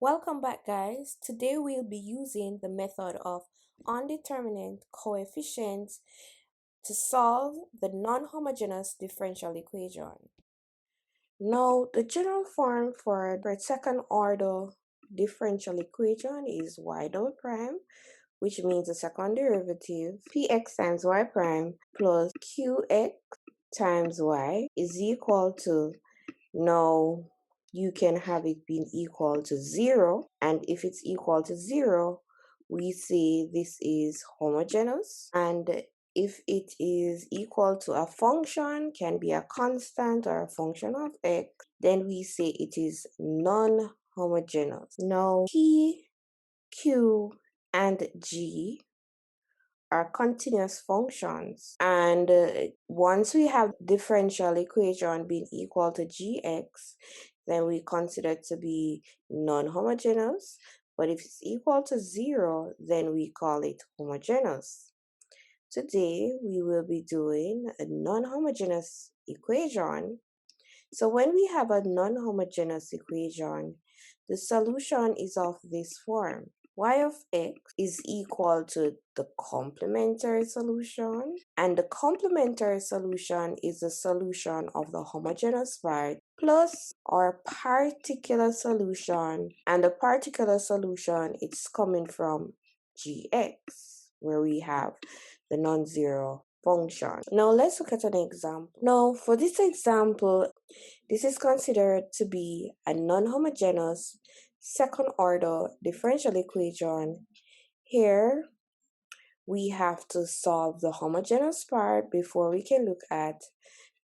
Welcome back, guys. Today we'll be using the method of undetermined coefficients to solve the non-homogeneous differential equation. Now, the general form for the second order differential equation is y double prime, which means the second derivative px times y prime plus qx times y is equal to, now you can have it being equal to 0, and if it's equal to 0, we say this is homogeneous, and if it is equal to a function, can be a constant or a function of x, then we say it is non-homogeneous. Now p, q, and g are continuous functions, and once we have differential equation being equal to gx, then we consider it to be non-homogeneous, but if it's equal to 0, then we call it homogeneous. Today we will be doing a non-homogeneous equation. So when we have a non-homogeneous equation, the solution is of this form. Y of x is equal to the complementary solution, and the complementary solution is the solution of the homogeneous part plus our particular solution, and the particular solution it's coming from gx, where we have the non-zero function. Now let's look at an example. Now for this example, this is considered to be a non-homogeneous second order differential equation. Here we have to solve the homogeneous part before we can look at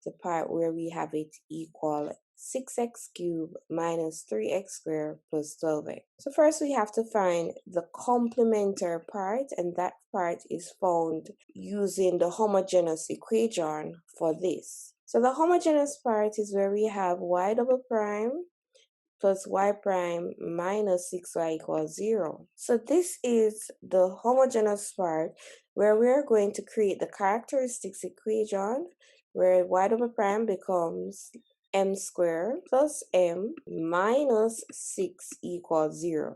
the part where we have it equal 6x cubed minus 3x squared plus 12x. So first we have to find the complementary part, and that part is found using the homogeneous equation for this. So the homogeneous part is where we have y double prime plus y prime minus 6y equals 0. So this is the homogeneous part where we're going to create the characteristics equation where y double prime becomes m squared plus m minus 6 equals 0.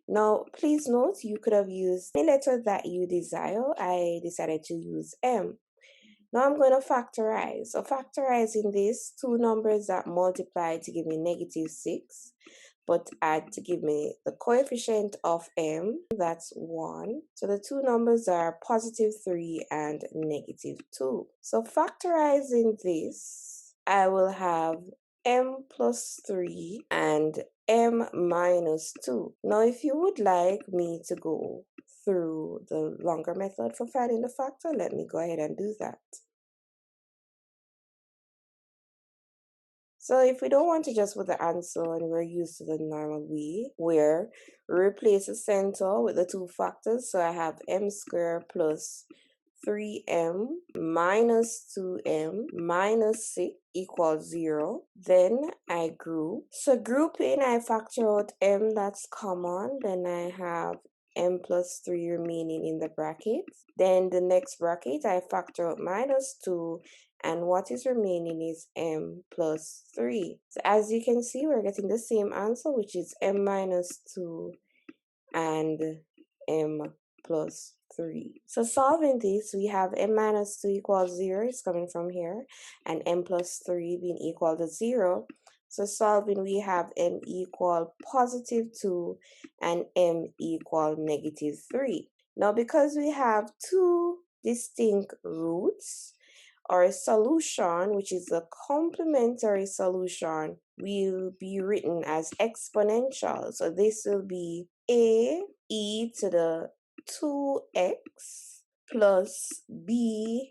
Now, please note you could have used any letter that you desire. I decided to use m. Now I'm going to factorize. So factorizing this, two numbers that multiply to give me negative 6, but add to give me the coefficient of m, that's 1. So the two numbers are positive 3 and negative 2. So factorizing this, I will have m plus 3 and m minus 2. Now if you would like me to go through the longer method for finding the factor, let me go ahead and do that. So if we don't want to just put the answer and we're used to the normal way, where we replace the center with the two factors, so I have m squared plus 3m minus 2m minus 6 equals 0. Then I group. So grouping, I factor out m, that's common. Then I have m plus 3 remaining in the bracket. Then the next bracket, I factor out minus 2, and what is remaining is m plus 3. So as you can see, we're getting the same answer, which is m minus 2 and m plus 3. So solving this, we have m minus 2 equals 0, it's coming from here, and m plus 3 being equal to 0. So solving, we have m equal positive 2 and m equal negative 3. Now because we have two distinct roots, our solution, which is the complementary solution, will be written as exponential. So this will be a e to the 2x plus b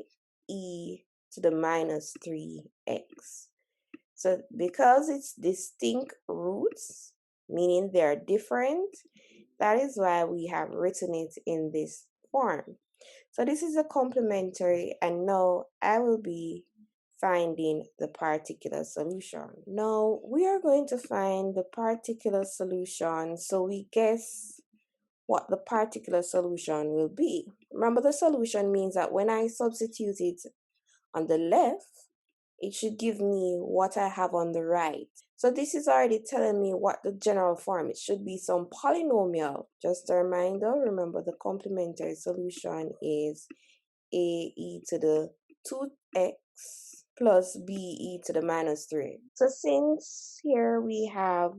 e to the minus 3x. So because it's distinct roots, meaning they're different, that is why we have written it in this form. So this is a complementary, and now I will be finding the particular solution. Now we are going to find the particular solution, so we guess what the particular solution will be. Remember, the solution means that when I substitute it on the left, it should give me what I have on the right. So this is already telling me what the general form. It should be some polynomial. Just a reminder, remember the complementary solution is e to the 2x plus be to the minus 3. So since here we have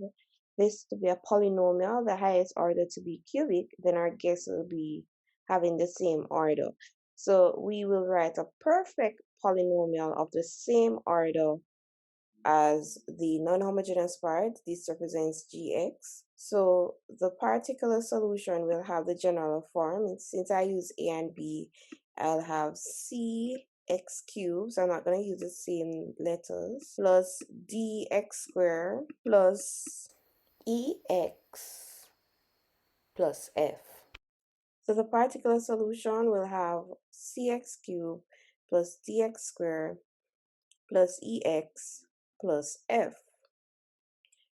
this to be a polynomial, the highest order to be cubic, then our guess will be having the same order. So we will write a perfect polynomial of the same order as the non-homogeneous part. This represents gx. So the particular solution will have the general form. And since I use a and b, I'll have cx cubed, so I'm not going to use the same letters, plus dx squared plus ex plus f. So the particular solution will have cx cubed plus dx squared plus ex plus f.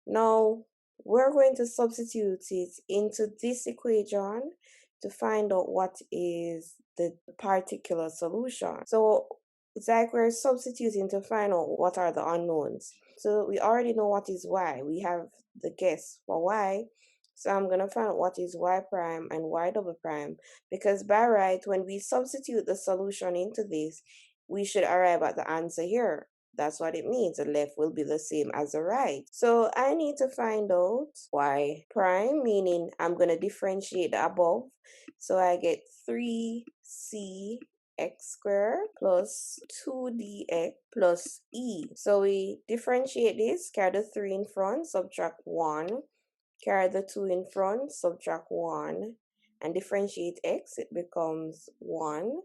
Now, we're going to substitute it into this equation to find out what is the particular solution. So it's like we're substituting to find out what are the unknowns. So we already know what is y. We have the guess for y. So I'm going to find out what is y prime and y double prime, because by right, when we substitute the solution into this, we should arrive at the answer here. That's what it means. The left will be the same as the right. So I need to find out y prime, meaning I'm going to differentiate the above. So I get 3c x squared plus 2dx plus e. So we differentiate this, carry the 3 in front, subtract 1, carry the 2 in front, subtract 1, and differentiate x, it becomes 1.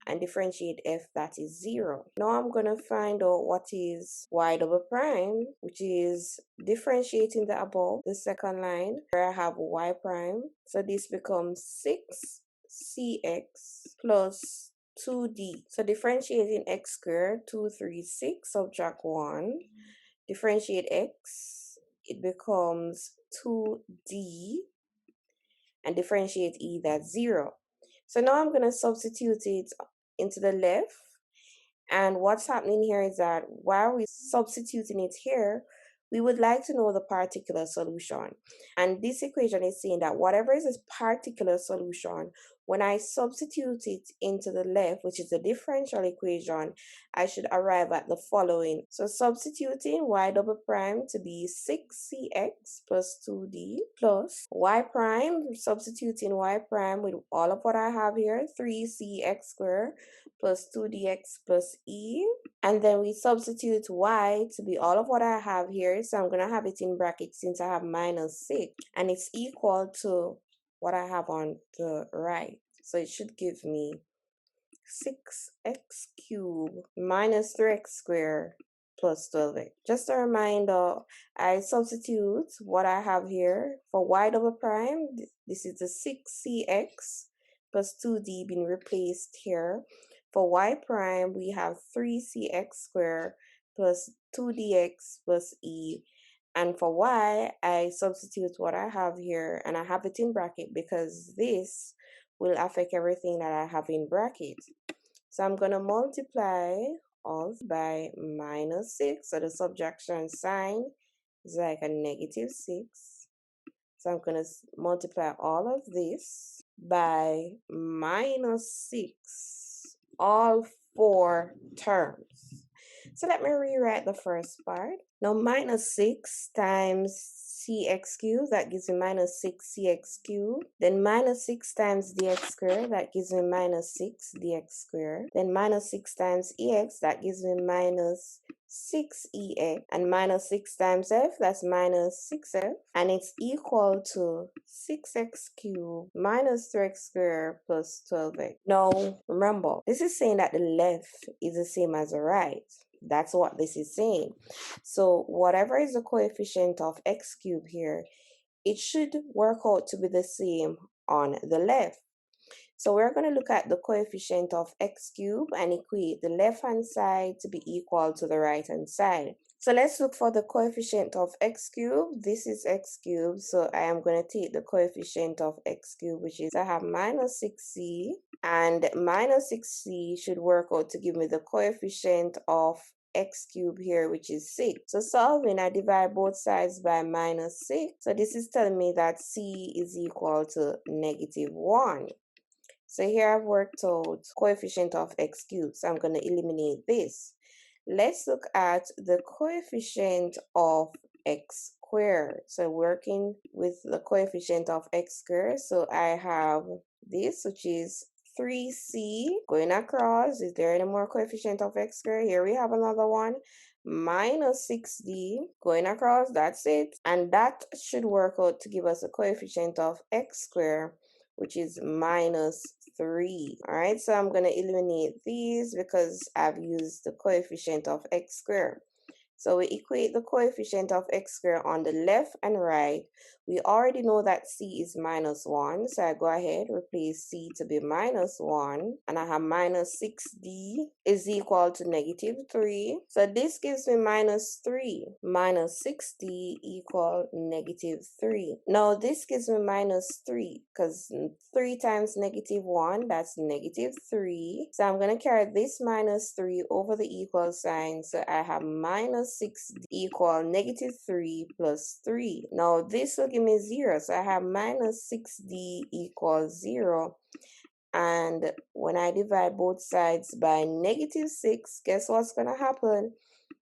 And differentiate f, that is 0. Now I'm going to find out what is y double prime, which is differentiating the above, the second line, where I have y prime. So this becomes 6cx plus 2d. So differentiating x squared, 2, 3, 6, subtract 1. Differentiate x, it becomes 2d. And differentiate e, that's 0. So now I'm going to substitute it into the left. And what's happening here is that while we're substituting it here, we would like to know the particular solution. And this equation is saying that whatever is this particular solution, when I substitute it into the left, which is the differential equation, I should arrive at the following. So substituting y double prime to be 6cx plus 2d plus y prime, substituting y prime with all of what I have here, 3cx squared plus 2dx plus e. And then we substitute y to be all of what I have here. So I'm going to have it in brackets since I have minus 6. And it's equal to what I have on the right. So it should give me 6x cubed minus 3x squared plus 12x. Just a reminder, I substitute what I have here for y double prime. This is the 6cx plus 2d being replaced here. For y prime, we have 3cx squared plus 2dx plus e. And for y, I substitute what I have here, and I have it in bracket because this will affect everything that I have in bracket. So I'm going to multiply all by minus 6. So the subtraction sign is like a negative 6. So I'm going to multiply all of this by minus 6, all 4 terms. So let me rewrite the first part. Now minus 6 times cx cubed, that gives me minus 6cx cubed. Then minus 6 times dx squared, that gives me minus 6 dx squared. Then minus 6 times ex, that gives me minus 6ex. And minus 6 times f, that's minus 6f. And it's equal to 6x cubed minus 3x squared plus 12x. Now remember, this is saying that the left is the same as the right. That's what this is saying. So whatever is the coefficient of x cubed here, it should work out to be the same on the left. So we're going to look at the coefficient of x cubed and equate the left hand side to be equal to the right hand side. So let's look for the coefficient of x cubed. This is x cubed, so I am going to take the coefficient of x cubed, which is I have minus 6c, and minus 6c should work out to give me the coefficient of x cubed here, which is 6. So solving, I divide both sides by minus 6. So this is telling me that c is equal to -1. So here I've worked out coefficient of x cubed. So I'm going to eliminate this. Let's look at the coefficient of x squared. So working with the coefficient of x squared. So I have this, which is 3c going across. Is there any more coefficient of x squared? Here we have another one. Minus 6d going across. That's it. And that should work out to give us a coefficient of x squared, which is minus 3. All right, so I'm going to eliminate these because I've used the coefficient of x squared. So we equate the coefficient of x squared on the left and right. We already know that c is -1. So I go ahead, replace c to be -1. And I have minus 6d is equal to -3. So this gives me -3. Minus 6d equal -3. Now this gives me -3 because 3 times -1, that's -3. So I'm going to carry this -3 over the equal sign. So I have minus 6 equal -3 plus 3. Now this will give me 0. So I have minus 6d equals 0. And when I divide both sides by -6, guess what's going to happen?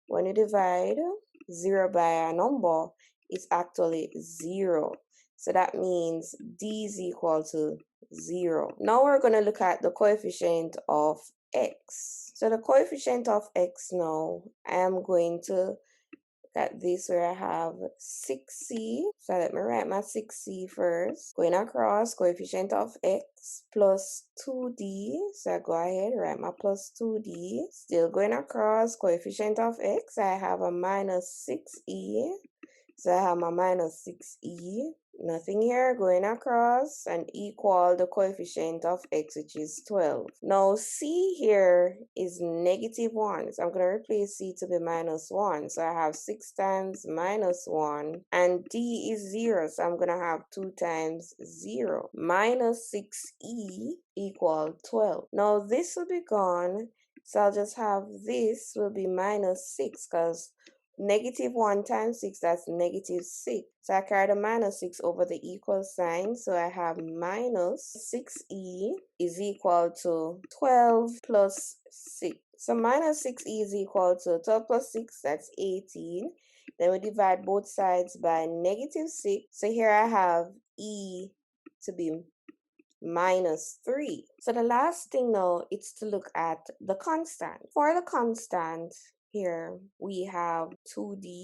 When you divide 0 by a number, it's actually 0. So that means d is equal to 0. Now we're going to look at the coefficient of x. So the coefficient of x now, I am going to at this where I have 6c. So let me write my 6c first. Going across, coefficient of x plus 2d. So I go ahead, write my plus 2d. Still going across, coefficient of x. I have a minus 6e. So I have my minus 6e. Nothing here, going across and equal the coefficient of x, which is 12. Now c here is -1. So I'm going to replace c to be -1. So I have 6 times -1. And d is 0. So I'm going to have 2 times 0. Minus 6e equal 12. Now this will be gone. So I'll just have this will be minus 6 because -1 times 6, that's -6. So I carry the minus 6 over the equal sign. So I have minus 6e is equal to 12 plus 6. So minus 6e is equal to 12 plus 6, that's 18. Then we divide both sides by -6. So here I have e to be -3. So the last thing now is to look at the constant. For the constant, here we have 2d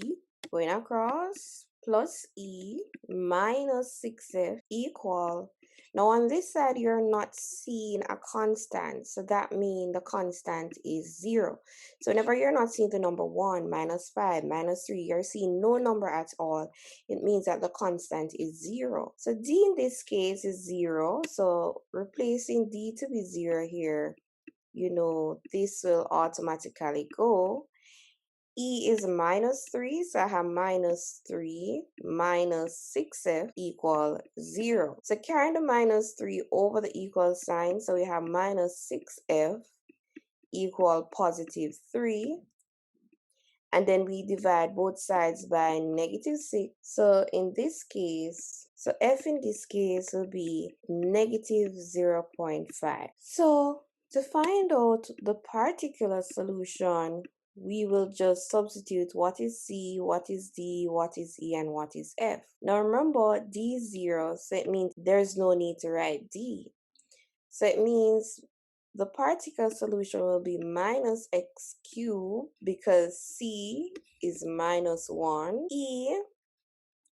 going across plus e minus 6f equal. Now on this side, you're not seeing a constant. So that means the constant is 0. So whenever you're not seeing the number 1, -5, -3, you're seeing no number at all. It means that the constant is 0. So d in this case is 0. So replacing d to be 0 here, this will automatically go. E is -3, so I have -3 minus 6f equal 0. So carrying the -3 over the equal sign, so we have -6f equal +3. And then we divide both sides by -6. So in this case, so f in this case will be -0.5. So to find out the particular solution, we will just substitute what is c, what is d, what is e, and what is f. Now remember, d is 0, so it means there's no need to write d. So it means the particular solution will be minus x cubed because c is -1, e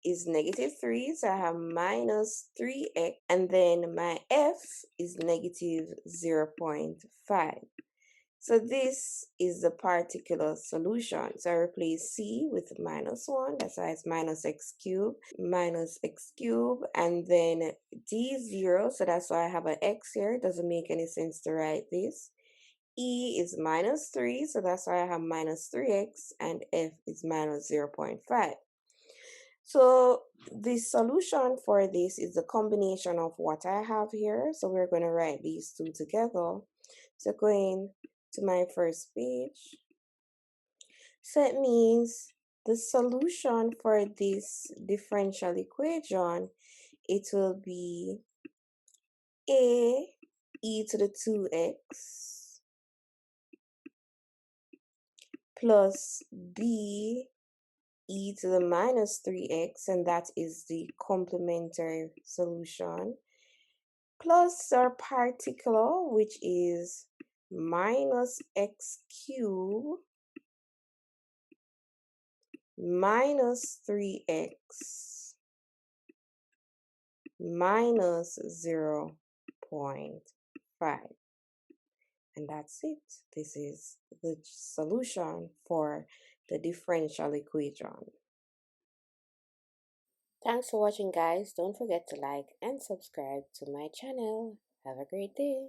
is -3, so I have minus 3x, and then my f is -0.5. So this is the particular solution. So I replace c with -1, that's why it's minus x cubed, and then d is 0, so that's why I have an x here. It doesn't make any sense to write this. E is -3, so that's why I have minus 3x, and f is -0.5. So the solution for this is the combination of what I have here. So we're going to write these two together. So going to my first page, So it means the solution for this differential equation, it will be a e to the 2x plus b e to the minus 3x, and that is the complementary solution, plus our particular, which is minus x cubed minus 3x minus 0.5. And that's it. This is the solution for the differential equation. Thanks for watching, guys. Don't forget to like and subscribe to my channel. Have a great day.